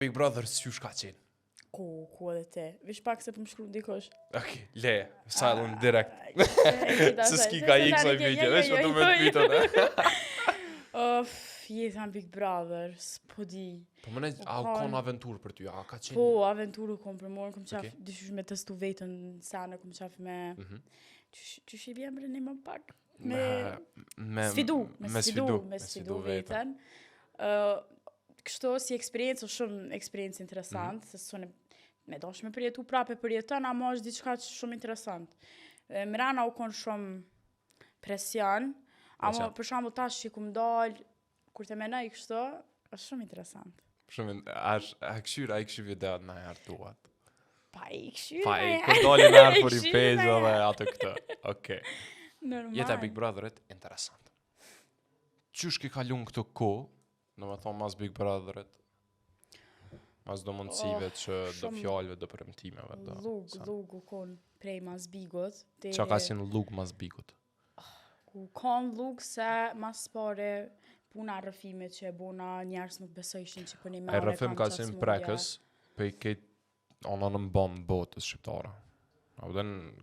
Big Brother s'ju ka qenë? Ku edhe te. Vish pak se për më shkru dikush. Okej, le, silent direct. Se Se s'ki ka i kësaj video, veç më të me të pytën. Jeta në Big Brother, s'po di. Po më ne, a u kon aventur për ty, a ka qenë? Po, aventuru kom për morën, kom qaf, dyshysh me testu vetën sana, kom qaf me... Qysh i vjen një më pak? Me sfidu vetën. Kështu si eksperiencë, shumë eksperiencë interesant, se sonë me dosh me përjetu prape përjetën, ama është diçka shumë interesant. Mirana u kon shumë presion, ama për shembull tash që kum dal, kur të menoj kështu, është shumë interesant. Shumë, a këshyr video në herë tuat? Pa i këshyr. Pa i, kur doli në herë për i pejzë dhe atë këtë. Okej. Normal. Jeta Big Brotherit, interesant. Qysh ki kalun këtë ko, në me thonë mas Big Brotherit, mas do mundësive që do fjallëve, do përëmtimeve. Lug u kon prej mas Bigut. Qa ka si në lug mas Bigut? U kon lug se mas pare puna rrëfimit që e bona njerës nuk besojshin që për një mene E rrëfim ka si në prekës, pe i ketë ona në mbanë botës shqiptare.